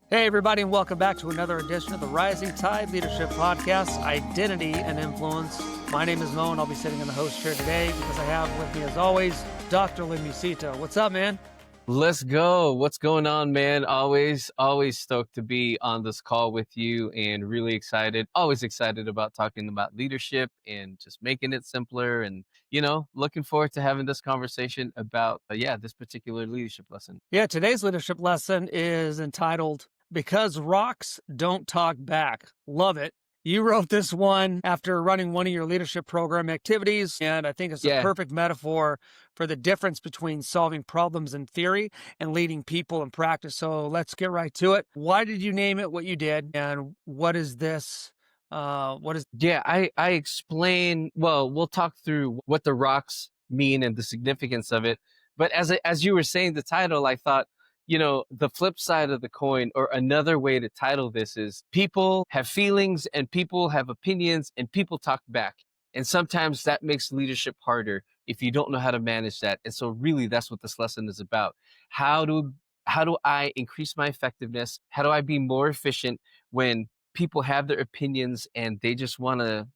Hey, everybody, and welcome back to another edition of the Rising Tide Leadership Podcast, Identity and Influence. My name is Mo, and I'll be sitting in the host chair today because I have with me, as always, Dr. Lim Musito. What's up, man? Let's go. What's going on, man? Always stoked to be on this call with you and really excited. Always excited about talking about leadership and just making it simpler and, looking forward to having this conversation about, this particular leadership lesson. Yeah, today's leadership lesson is entitled Because Rocks Don't Talk Back. Love it. You wrote this one after running one of your leadership program activities, and I think it's a perfect metaphor for the difference between solving problems in theory and leading people in practice. So let's get right to it. Why did you name it what you did, and what is this? I explain, well, we'll talk through what the rocks mean and the significance of it. But as you were saying the title, I thought, the flip side of the coin, or another way to title this, is people have feelings and people have opinions and people talk back. And sometimes that makes leadership harder if you don't know how to manage that. And so really that's what this lesson is about. How do I increase my effectiveness? How do I be more efficient when people have their opinions and they just want to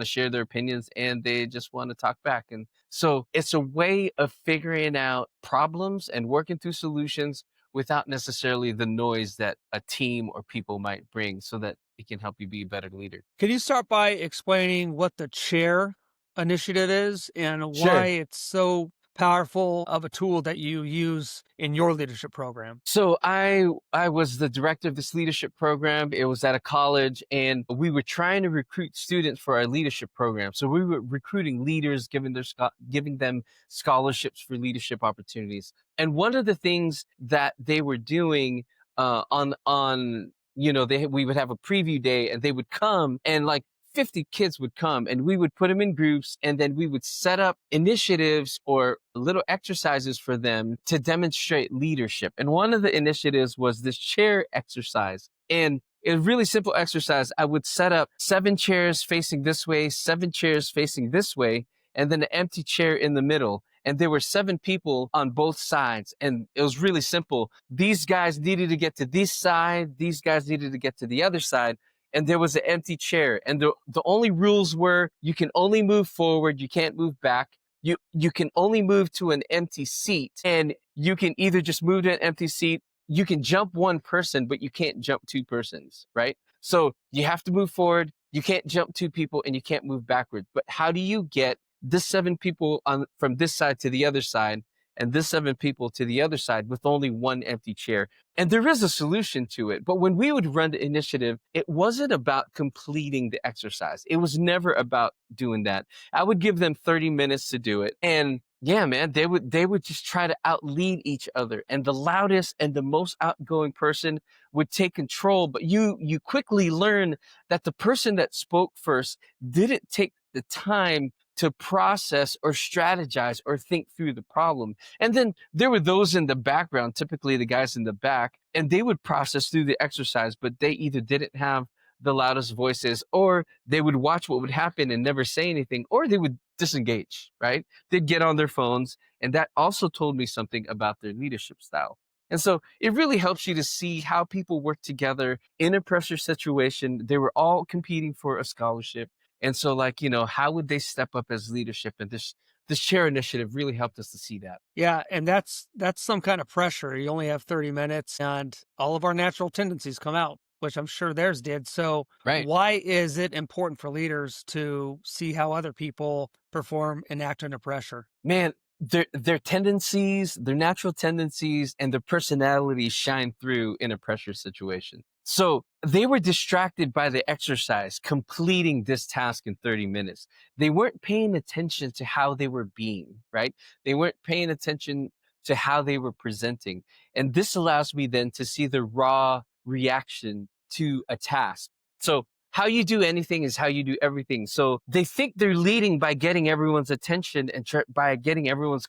share their opinions and they just want to talk back? And so it's a way of figuring out problems and working through solutions without necessarily the noise that a team or people might bring, so that it can help you be a better leader. Can you start by explaining what the chair initiative is and why Sure. it's so powerful of a tool that you use in your leadership program? So I was the director of this leadership program. It was at a college, and we were trying to recruit students for our leadership program. So we were recruiting leaders, giving them scholarships for leadership opportunities. And one of the things that they were doing on we would have a preview day, and they would come, and like 50 kids would come, and we would put them in groups, and then we would set up initiatives or little exercises for them to demonstrate leadership. And one of the initiatives was this chair exercise. And it was a really simple exercise. I would set up 7 chairs facing this way, 7 chairs facing this way, and then an empty chair in the middle. And there were 7 people on both sides. And it was really simple. These guys needed to get to this side. These guys needed to get to the other side. And there was an empty chair. And the only rules were you can only move forward. You can't move back. You can only move to an empty seat. And you can either just move to an empty seat. You can jump 1 person, but you can't jump 2 persons, right? So you have to move forward. You can't jump 2 people, and you can't move backward. But how do you get this 7 people from this side to the other side, and this 7 people to the other side with only 1 empty chair? And there is a solution to it. But when we would run the initiative, it wasn't about completing the exercise. It was never about doing that. I would give them 30 minutes to do it. And yeah, man, they would just try to outlead each other. And the loudest and the most outgoing person would take control. But you quickly learn that the person that spoke first didn't take the time to process or strategize or think through the problem. And then there were those in the background, typically the guys in the back, and they would process through the exercise, but they either didn't have the loudest voices, or they would watch what would happen and never say anything, or they would disengage, right? They'd get on their phones. And that also told me something about their leadership style. And so it really helps you to see how people work together in a pressure situation. They were all competing for a scholarship. And so, how would they step up as leadership? And this chair initiative really helped us to see that. Yeah, and that's some kind of pressure. You only have 30 minutes, and all of our natural tendencies come out, which I'm sure theirs did. So Right. why is it important for leaders to see how other people perform and act under pressure? Man, their tendencies, their natural tendencies, and their personalities shine through in a pressure situation. So they were distracted by the exercise, completing this task in 30 minutes. They weren't paying attention to how they were being, right? They weren't paying attention to how they were presenting. And this allows me then to see the raw reaction to a task. So how you do anything is how you do everything. So they think they're leading by getting everyone's attention and by getting everyone's,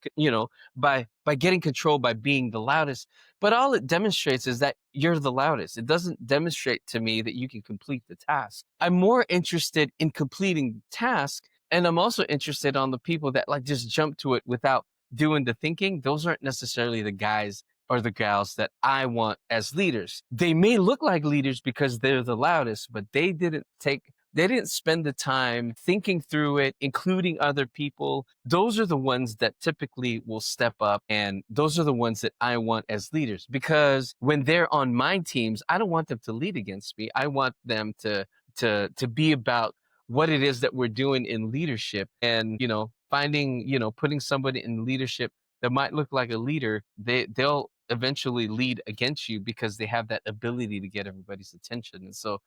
by getting control, by being the loudest. But all it demonstrates is that you're the loudest. It doesn't demonstrate to me that you can complete the task. I'm more interested in completing the task. And I'm also interested on the people that just jump to it without doing the thinking. Those aren't necessarily the guys or the gals that I want as leaders. They may look like leaders because they're the loudest, but they didn't spend the time thinking through it, including other people. Those are the ones that typically will step up. And those are the ones that I want as leaders, because when they're on my teams, I don't want them to lead against me. I want them to be about what it is that we're doing in leadership, and, finding, putting somebody in leadership that might look like a leader, they'll eventually lead against you because they have that ability to get everybody's attention. And so,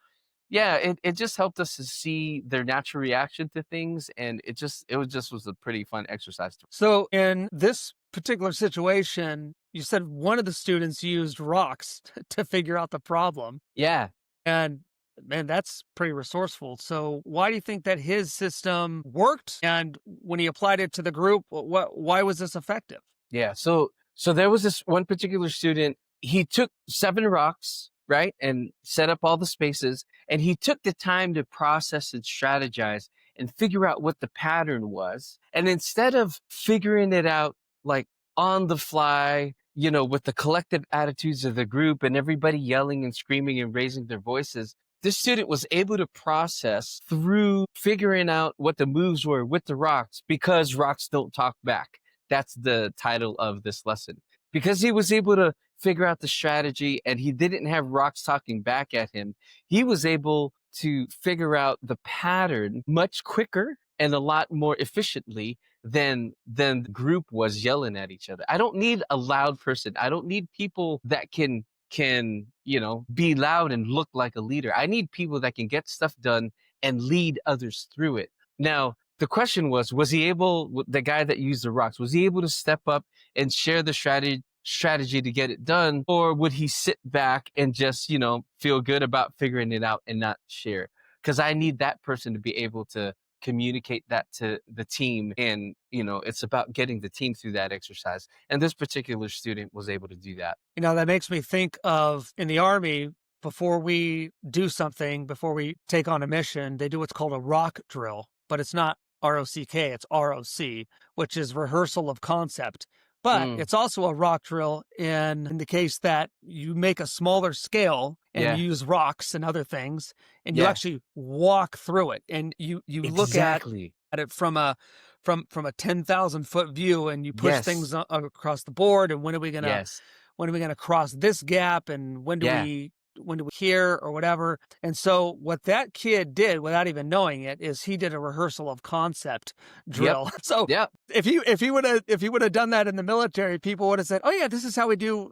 yeah, it just helped us to see their natural reaction to things, and it was a pretty fun exercise. So in this particular situation, you said one of the students used rocks to figure out the problem. Yeah. And man, that's pretty resourceful. So why do you think that his system worked? And when he applied it to the group, why was this effective? Yeah. So there was this one particular student. He took 7 rocks, right, and set up all the spaces, and he took the time to process and strategize and figure out what the pattern was. And instead of figuring it out like on the fly, with the collective attitudes of the group and everybody yelling and screaming and raising their voices, this student was able to process through figuring out what the moves were with the rocks, because rocks don't talk back. That's the title of this lesson. Because he was able to figure out the strategy and he didn't have rocks talking back at him, he was able to figure out the pattern much quicker and a lot more efficiently than the group was yelling at each other. I don't need a loud person. I don't need people that can be loud and look like a leader. I need people that can get stuff done and lead others through it. Now, the question was the guy that used the rocks, was he able to step up and share the strategy to get it done? Or would he sit back and just, feel good about figuring it out and not share? Because I need that person to be able to communicate that to the team. And, it's about getting the team through that exercise. And this particular student was able to do that. That makes me think of in the Army, before we do something, before we take on a mission, they do what's called a rock drill, but it's not ROCK, it's ROC, which is rehearsal of concept. But it's also a rock drill in the case that you make a smaller scale and you use rocks and other things, and you actually walk through it, and you look at it from a 10,000 foot view, and you push things across the board. And when are we gonna cross this gap, and when do we hear or whatever? And so what that kid did without even knowing it is he did a rehearsal of concept drill. So if he would have done that in the military, people would have said, "Oh yeah, this is how we do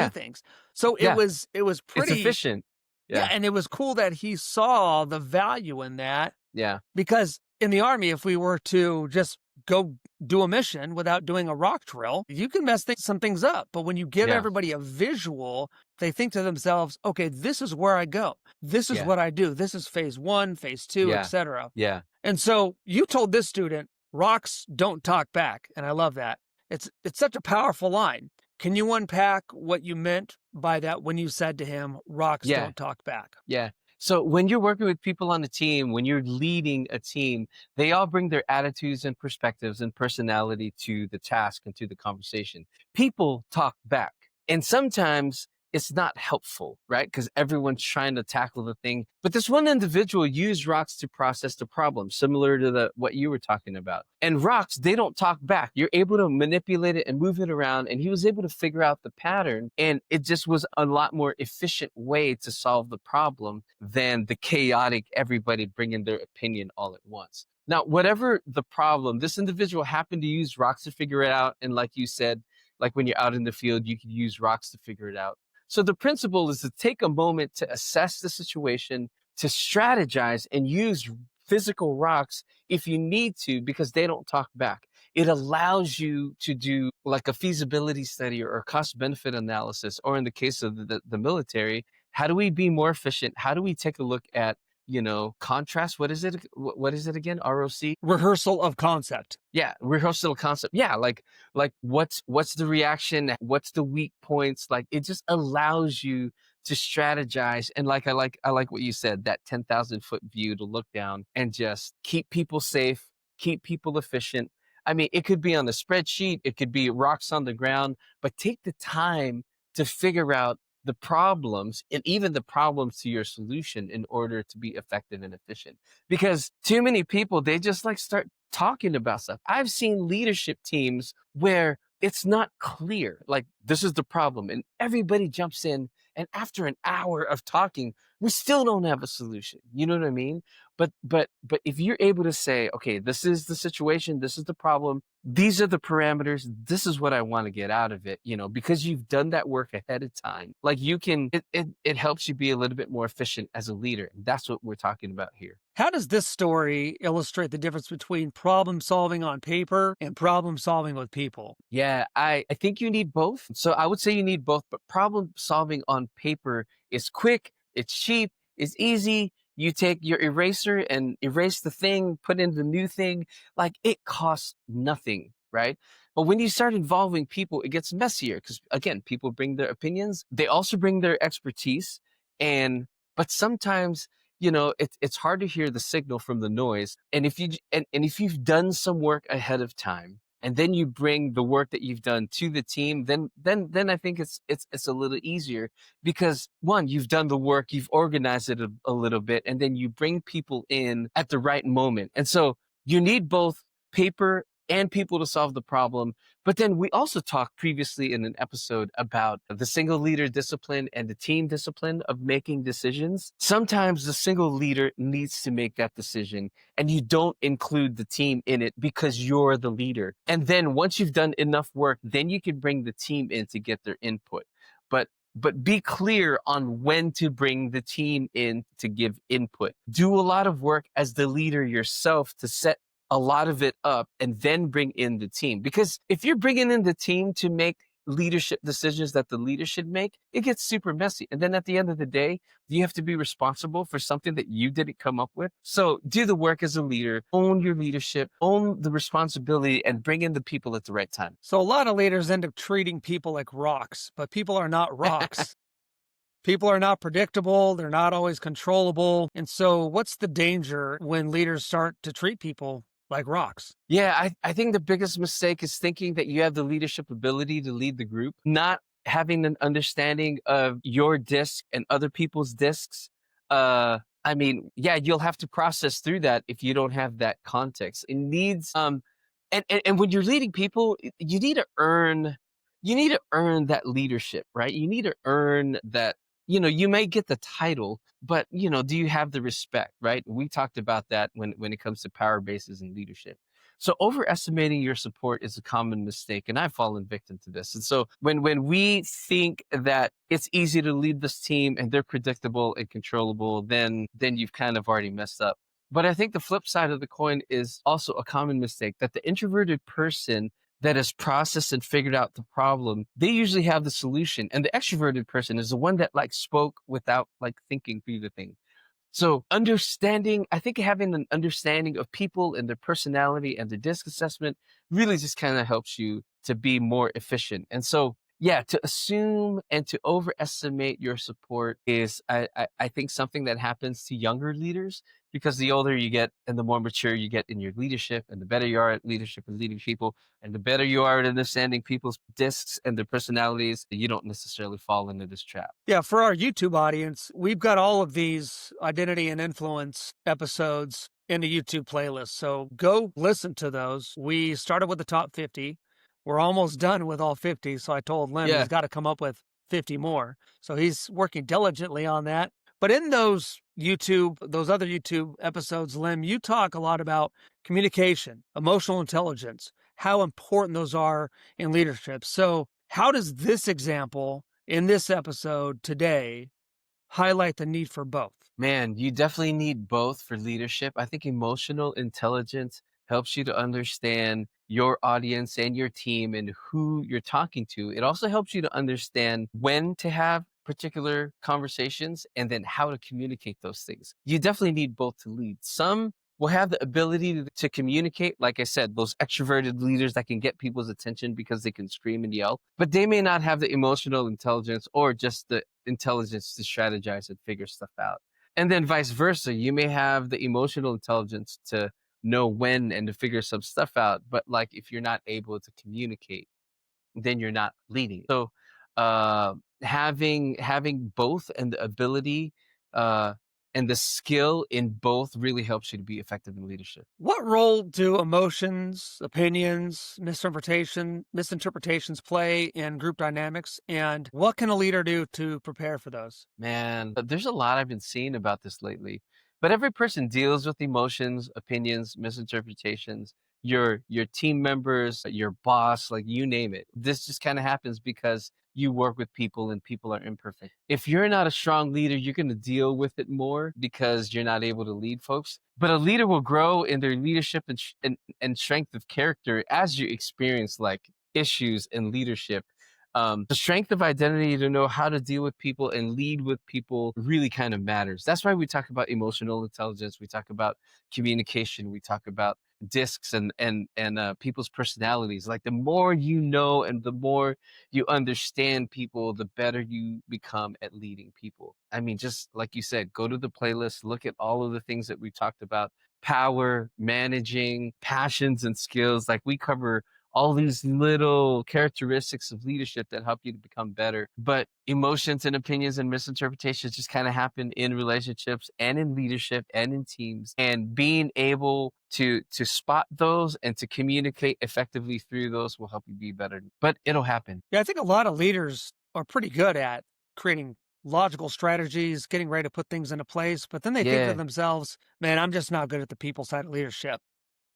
things." So it was pretty it's efficient. Yeah, and it was cool that he saw the value in that. Yeah. Because in the Army, if we were to just go do a mission without doing a rock drill, you can mess some things up. But when you give everybody a visual, they think to themselves, okay, this is where I go. This is what I do. This is phase 1, phase 2, etc. Yeah. And so you told this student, rocks don't talk back. And I love that. It's such a powerful line. Can you unpack what you meant by that when you said to him, rocks don't talk back? Yeah. So when you're working with people on a team, when you're leading a team, they all bring their attitudes and perspectives and personality to the task and to the conversation. People talk back. And sometimes it's not helpful, right? Because everyone's trying to tackle the thing. But this one individual used rocks to process the problem, similar to what you were talking about. And rocks, they don't talk back. You're able to manipulate it and move it around. And he was able to figure out the pattern. And it just was a lot more efficient way to solve the problem than the chaotic everybody bringing their opinion all at once. Now, whatever the problem, this individual happened to use rocks to figure it out. And like you said, like when you're out in the field, you can use rocks to figure it out. So the principle is to take a moment to assess the situation, to strategize and use physical rocks if you need to, because they don't talk back. It allows you to do like a feasibility study or a cost benefit analysis, or in the case of the military, how do we be more efficient? How do we take a look at, contrast? What is it? What is it again? ROC? Rehearsal of concept. Yeah. Rehearsal of concept. Yeah. Like what's the reaction? What's the weak points? Like it just allows you to strategize. And I like what you said, that 10,000 foot view to look down and just keep people safe, keep people efficient. I mean, it could be on a spreadsheet, it could be rocks on the ground, but take the time to figure out the problems and even the problems to your solution in order to be effective and efficient. Because too many people, they just like start talking about stuff. I've seen leadership teams where it's not clear, like this is the problem, and everybody jumps in. And after an hour of talking, we still don't have a solution. You know what I mean? But if you're able to say, okay, this is the situation, this is the problem, these are the parameters, this is what I want to get out of it, because you've done that work ahead of time. Like it helps you be a little bit more efficient as a leader. That's what we're talking about here. How does this story illustrate the difference between problem solving on paper and problem solving with people? Yeah, I think you need both. So I would say you need both, but problem solving on paper is quick, it's cheap, it's easy. You take your eraser and erase the thing, put in the new thing, like it costs nothing, right? But when you start involving people, it gets messier because again, people bring their opinions, they also bring their expertise, and but sometimes it's hard to hear the signal from the noise. And if you've done some work ahead of time and then you bring the work that you've done to the team, then I think it's a little easier because one, you've done the work, you've organized it a little bit, and then you bring people in at the right moment. And so you need both paper and people to solve the problem. But then we also talked previously in an episode about the single leader discipline and the team discipline of making decisions. Sometimes the single leader needs to make that decision and you don't include the team in it because you're the leader. And then once you've done enough work, then you can bring the team in to get their input. But be clear on when to bring the team in to give input. Do a lot of work as the leader yourself to set a lot of it up and then bring in the team. Because if you're bringing in the team to make leadership decisions that the leader should make, it gets super messy. And then at the end of the day, you have to be responsible for something that you didn't come up with. So do the work as a leader, own your leadership, own the responsibility, and bring in the people at the right time. So a lot of leaders end up treating people like rocks, but people are not rocks. People are not predictable. They're not always controllable. And so what's the danger when leaders start to treat people like rocks? Yeah, I think the biggest mistake is thinking that you have the leadership ability to lead the group, not having an understanding of your disc and other people's discs. Yeah, you'll have to process through that if you don't have that context. It needs and when you're leading people, you need to earn that leadership, right? You need to earn that. You may get the title, but do you have the respect, right? We talked about that when it comes to power bases and leadership. So overestimating your support is a common mistake, and I've fallen victim to this. And so when we think that it's easy to lead this team and they're predictable and controllable, then you've kind of already messed up. But I think the flip side of the coin is also a common mistake, that the introverted person that has processed and figured out the problem, they usually have the solution. And the extroverted person is the one that spoke without thinking through the thing. So I think having an understanding of people and their personality and the disc assessment really just kind of helps you to be more efficient. And so, yeah, to assume and to overestimate your support is, I think, something that happens to younger leaders, because the older you get and the more mature you get in your leadership and the better you are at leadership and leading people and the better you are at understanding people's discs and their personalities, you don't necessarily fall into this trap. Yeah, for our YouTube audience, we've got all of these identity and influence episodes in the YouTube playlist. So go listen to those. We started with the top 50. We're almost done with all 50. So I told Lem he's got to come up with 50 more. So he's working diligently on that. But in those other YouTube episodes, Lem, you talk a lot about communication, emotional intelligence, how important those are in leadership. So how does this example in this episode today highlight the need for both? Man, you definitely need both for leadership. I think emotional intelligence helps you to understand your audience and your team and who you're talking to. It also helps you to understand when to have particular conversations and then how to communicate those things. You definitely need both to lead. Some will have the ability to communicate, like I said, those extroverted leaders that can get people's attention because they can scream and yell, but they may not have the emotional intelligence or just the intelligence to strategize and figure stuff out. And then vice versa, you may have the emotional intelligence to know when and to figure some stuff out, but if you're not able to communicate, then you're not leading. So Having both and the ability uh, and the skill in both really helps you to be effective in leadership. What role do emotions, opinions, misinterpretations play in group dynamics? And what can a leader do to prepare for those? Man, there's a lot I've been seeing about this lately. But every person deals with emotions, opinions, misinterpretations. Your team members, your boss, like you name it. This just kind of happens because you work with people and people are imperfect. If you're not a strong leader, you're going to deal with it more because you're not able to lead folks. But a leader will grow in their leadership and strength of character as you experience like issues in leadership. The strength of identity to know how to deal with people and lead with people really kind of matters. That's why we talk about emotional intelligence. We talk about communication. We talk about discs and people's personalities. Like the more you know and the more you understand people, the better you become at leading people. I mean, just like you said, go to the playlist, look at all of the things that we talked about: power, managing, passions, and skills. Like we cover all these little characteristics of leadership that help you to become better. But emotions and opinions and misinterpretations just kind of happen in relationships and in leadership and in teams. And being able to spot those and to communicate effectively through those will help you be better. But it'll happen. Yeah, I think a lot of leaders are pretty good at creating logical strategies, getting ready to put things into place, but then they think to Yeah. themselves, man, I'm just not good at the people side of leadership.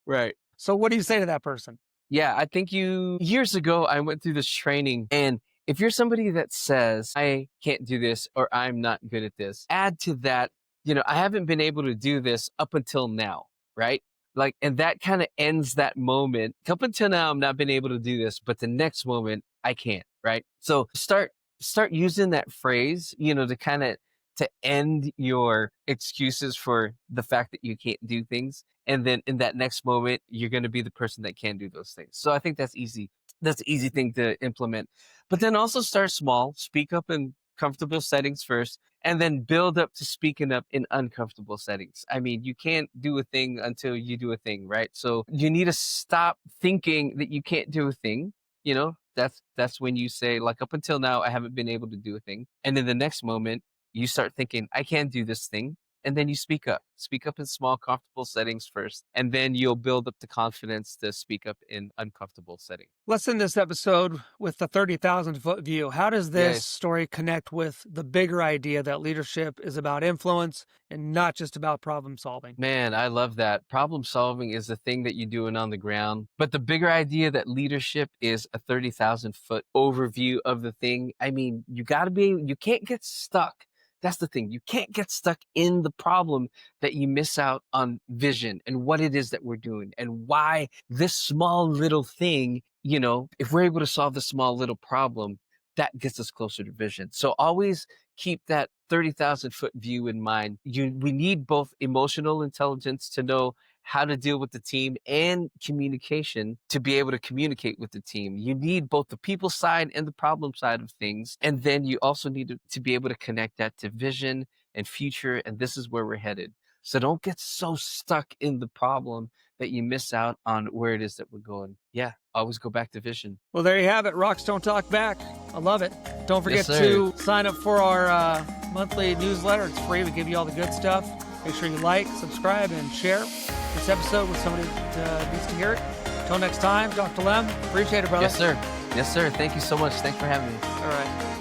Right. So what do you say to that person? Yeah, I think years ago, I went through this training. And if you're somebody that says, I can't do this or I'm not good at this, add to that, I haven't been able to do this up until now, right? Like, and that kind of ends that moment. Up until now, I'm not been able to do this, but the next moment, I can't, right? So start using that phrase, to kind of to end your excuses for the fact that you can't do things. And then in that next moment, you're going to be the person that can do those things. So I think that's easy. That's an easy thing to implement. But then also start small, speak up in comfortable settings first, and then build up to speaking up in uncomfortable settings. I mean, you can't do a thing until you do a thing, right? So you need to stop thinking that you can't do a thing. That's when you say, like, up until now, I haven't been able to do a thing. And in the next moment, you start thinking, I can do this thing. And then you speak up in small, comfortable settings first. And then you'll build up the confidence to speak up in uncomfortable settings. Let's end this episode with the 30,000 foot view. How does this Yes. story connect with the bigger idea that leadership is about influence and not just about problem solving? Man, I love that. Problem solving is the thing that you're doing on the ground. But the bigger idea that leadership is a 30,000 foot overview of the thing. I mean, you can't get stuck. That's the thing. You can't get stuck in the problem that you miss out on vision and what it is that we're doing and why this small little thing, if we're able to solve the small little problem, that gets us closer to vision. So always keep that 30,000 foot view in mind. We need both emotional intelligence to know how to deal with the team and communication to be able to communicate with the team. You need both the people side and the problem side of things. And then you also need to be able to connect that to vision and future. And this is where we're headed. So don't get so stuck in the problem that you miss out on where it is that we're going. Yeah, always go back to vision. Well, there you have it. Rocks Don't Talk Back. I love it. Don't forget Yes, to sign up for our monthly newsletter. It's free. We give you all the good stuff. Make sure you like, subscribe, and share this episode with somebody that needs to hear it. Until next time, Dr. Lem, appreciate it, brother. Yes, sir. Yes, sir. Thank you so much. Thanks for having me. All right.